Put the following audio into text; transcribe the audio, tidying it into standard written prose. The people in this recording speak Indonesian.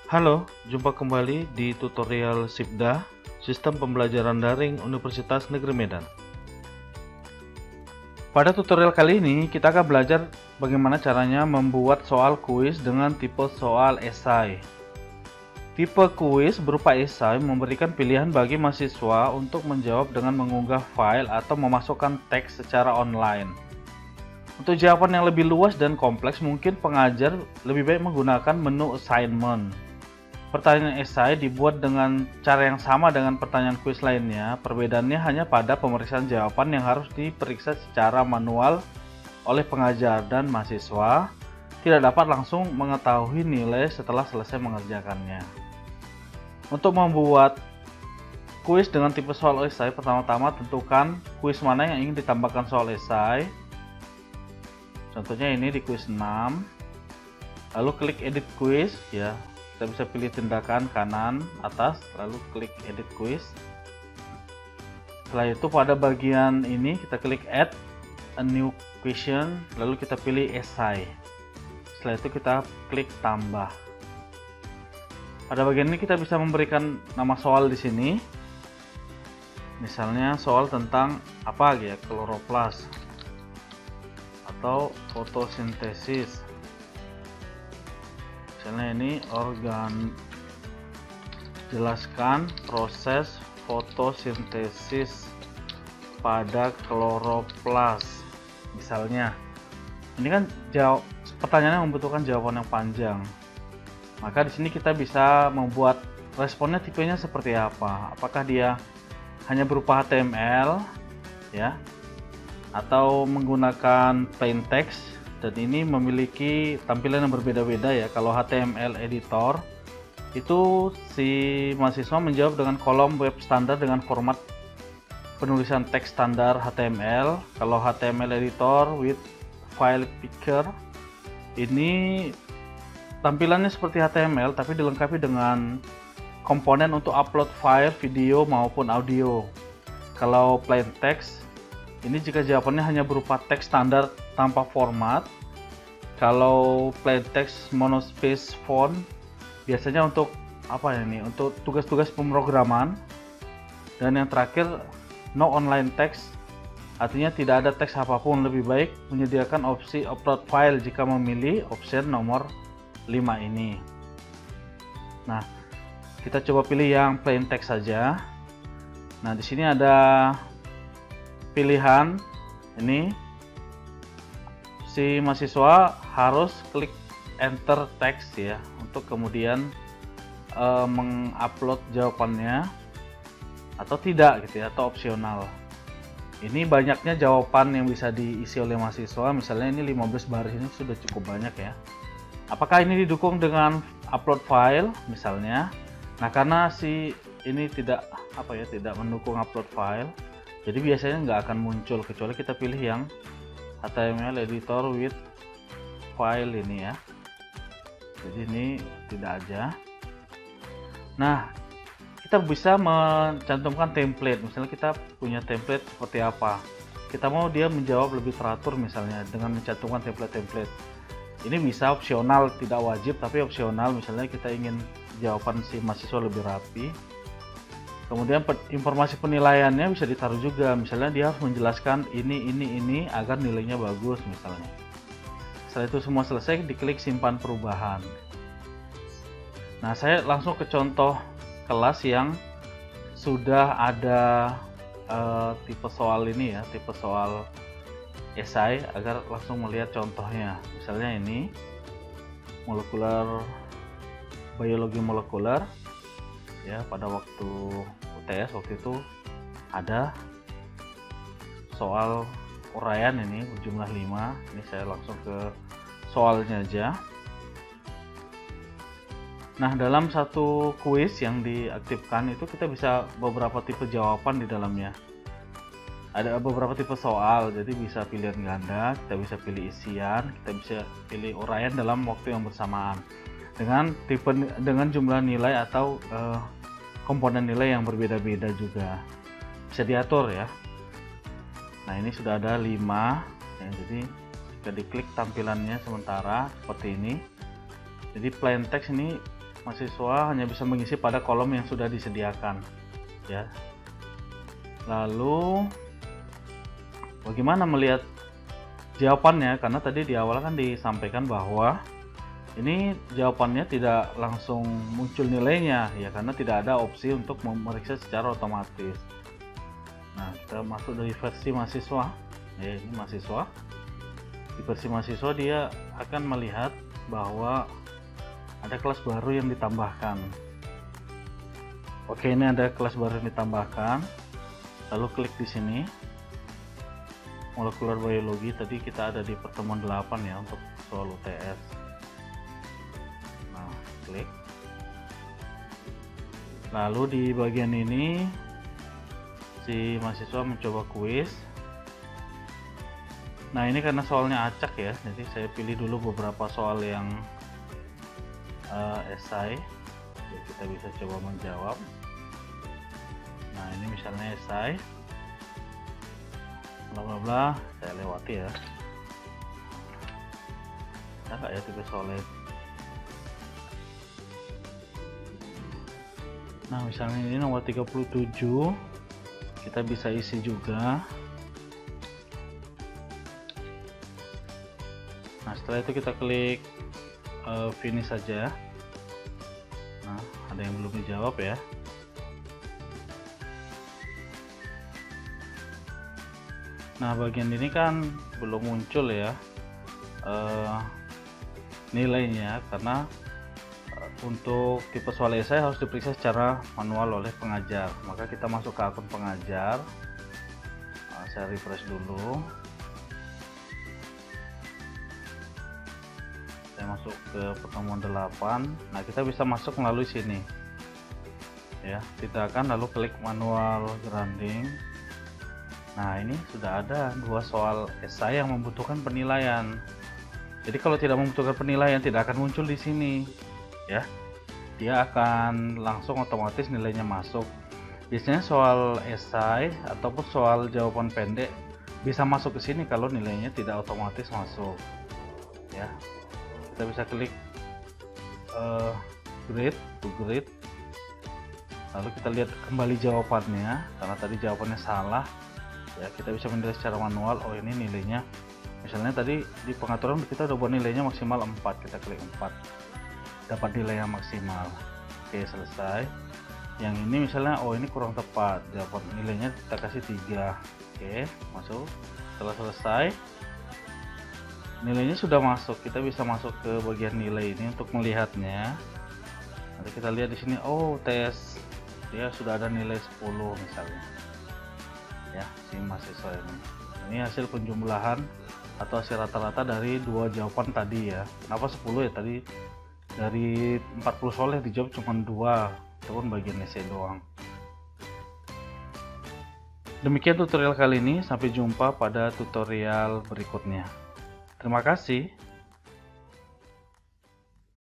Halo, jumpa kembali di tutorial SIPDA, Sistem Pembelajaran Daring Universitas Negeri Medan. Pada tutorial kali ini, kita akan belajar bagaimana caranya membuat soal kuis dengan tipe soal esai. Tipe kuis berupa esai memberikan pilihan bagi mahasiswa untuk menjawab dengan mengunggah file atau memasukkan teks secara online. Untuk jawaban yang lebih luas dan kompleks, mungkin pengajar lebih baik menggunakan menu assignment. Pertanyaan esai dibuat dengan cara yang sama dengan pertanyaan kuis lainnya. Perbedaannya hanya pada pemeriksaan jawaban yang harus diperiksa secara manual oleh pengajar, dan mahasiswa tidak dapat langsung mengetahui nilai setelah selesai mengerjakannya. Untuk membuat kuis dengan tipe soal esai, pertama-tama tentukan kuis mana yang ingin ditambahkan soal esai. Contohnya ini di kuis 6. Lalu klik edit quiz ya. Kita bisa pilih tindakan kanan atas, lalu klik edit quiz. Setelah itu pada bagian ini kita klik add a new question, lalu kita pilih esai. Setelah itu kita klik tambah. Pada bagian ini kita bisa memberikan nama soal di sini. Misalnya soal tentang apa ya, kloroplas atau fotosintesis. Misalnya ini jelaskan proses fotosintesis pada kloroplas. Misalnya, ini kan pertanyaannya membutuhkan jawaban yang panjang. Maka di sini kita bisa membuat responnya tipenya seperti apa. Apakah dia hanya berupa HTML, ya, atau menggunakan plain text. Dan ini memiliki tampilan yang berbeda-beda ya. Kalau HTML editor itu si mahasiswa menjawab dengan kolom web standar dengan format penulisan teks standar HTML. Kalau HTML editor with file picker, ini tampilannya seperti HTML tapi dilengkapi dengan komponen untuk upload file video maupun audio. Kalau plain text, ini jika jawabannya hanya berupa teks standar tanpa format. Kalau plain text monospace font biasanya untuk apa ya ini? Untuk tugas-tugas pemrograman. Dan yang terakhir no online text, artinya tidak ada teks apapun. Lebih baik menyediakan opsi upload file jika memilih option nomor 5 ini. Nah, kita coba pilih yang plain text saja. Nah, di sini ada pilihan ini, si mahasiswa harus klik enter text ya untuk kemudian mengupload jawabannya atau tidak gitu ya, atau opsional. Ini banyaknya jawaban yang bisa diisi oleh mahasiswa. Misalnya ini 15 baris, ini sudah cukup banyak ya. Apakah ini didukung dengan upload file misalnya? Nah, karena si ini tidak tidak mendukung upload file, jadi biasanya nggak akan muncul kecuali kita pilih yang HTML editor with file ini ya. Jadi ini tidak aja. Nah, kita bisa mencantumkan template. Misalnya kita punya template seperti apa, kita mau dia menjawab lebih teratur misalnya dengan mencantumkan template-template. Ini bisa opsional, tidak wajib tapi opsional. Misalnya kita ingin jawaban si mahasiswa lebih rapi. Kemudian informasi penilaiannya bisa ditaruh juga. Misalnya dia harus menjelaskan ini agar nilainya bagus misalnya. Setelah itu semua selesai, diklik simpan perubahan. Nah, saya langsung ke contoh kelas yang sudah ada tipe soal ini ya, tipe soal esai, agar langsung melihat contohnya. Misalnya ini biologi molekuler ya. Pada waktu UTS waktu itu ada soal uraian ini berjumlah 5. Ini saya langsung ke soalnya aja. Nah, dalam satu kuis yang diaktifkan itu kita bisa beberapa tipe jawaban di dalamnya. Ada beberapa tipe soal, jadi bisa pilihan ganda, kita bisa pilih isian, kita bisa pilih uraian dalam waktu yang bersamaan dengan jumlah nilai atau komponen nilai yang berbeda-beda juga bisa diatur ya. Nah, ini sudah ada 5 ya, jadi jika diklik tampilannya sementara seperti ini. Jadi plain text ini mahasiswa hanya bisa mengisi pada kolom yang sudah disediakan ya. Lalu bagaimana melihat jawabannya, karena tadi di awal kan disampaikan bahwa ini jawabannya tidak langsung muncul nilainya ya, karena tidak ada opsi untuk memeriksa secara otomatis. Nah, kita masuk dari versi mahasiswa ya, ini mahasiswa. Di versi mahasiswa dia akan melihat bahwa ada kelas baru yang ditambahkan. Oke, ini ada kelas baru yang ditambahkan. Lalu klik di sini, molekular biologi. Tadi kita ada di pertemuan 8 ya untuk soal UTS. Nah, klik. Lalu di bagian ini si mahasiswa mencoba kuis. Nah, ini karena soalnya acak ya, jadi saya pilih dulu beberapa soal yang esai. Jadi kita bisa coba menjawab. Nah, ini misalnya esai bla bla bla, saya lewati ya. Ada nggak ya tipe soalnya? Nah, misalnya ini nomor 37, kita bisa isi juga. Nah, setelah itu kita klik finish saja. Nah, ada yang belum dijawab ya. Nah, bagian ini kan belum muncul ya nilainya, karena untuk tipe soal esai harus diperiksa secara manual oleh pengajar. Maka kita masuk ke akun pengajar. Nah, saya refresh dulu. Saya masuk ke pertemuan 8. Nah, kita bisa masuk melalui sini ya, kita akan lalu klik manual grounding. Nah, ini sudah ada 2 soal esai yang membutuhkan penilaian. Jadi kalau tidak membutuhkan penilaian tidak akan muncul di sini ya, dia akan langsung otomatis nilainya masuk. Biasanya soal esai ataupun soal jawaban pendek bisa masuk ke sini kalau nilainya tidak otomatis masuk ya. Kita bisa klik grade to grade, lalu kita lihat kembali jawabannya. Karena tadi jawabannya salah ya, kita bisa menilai secara manual. Oh, ini nilainya, misalnya tadi di pengaturan kita udah buat nilainya maksimal 4, kita klik 4, dapat nilai yang maksimal. Oke, selesai. Yang ini misalnya, oh ini kurang tepat, jawaban nilainya kita kasih 3. Oke, masuk. Setelah selesai, nilainya sudah masuk. Kita bisa masuk ke bagian nilai ini untuk melihatnya. Nanti kita lihat di sini, oh tes dia sudah ada nilai 10 misalnya ya, si mahasiswa ini. Ini hasil penjumlahan atau hasil rata-rata dari 2 jawaban tadi ya. Kenapa 10 ya, tadi dari 40 soal yang dijawab cuma 2, itu pun bagian esai doang. Demikian tutorial kali ini, sampai jumpa pada tutorial berikutnya. Terima kasih.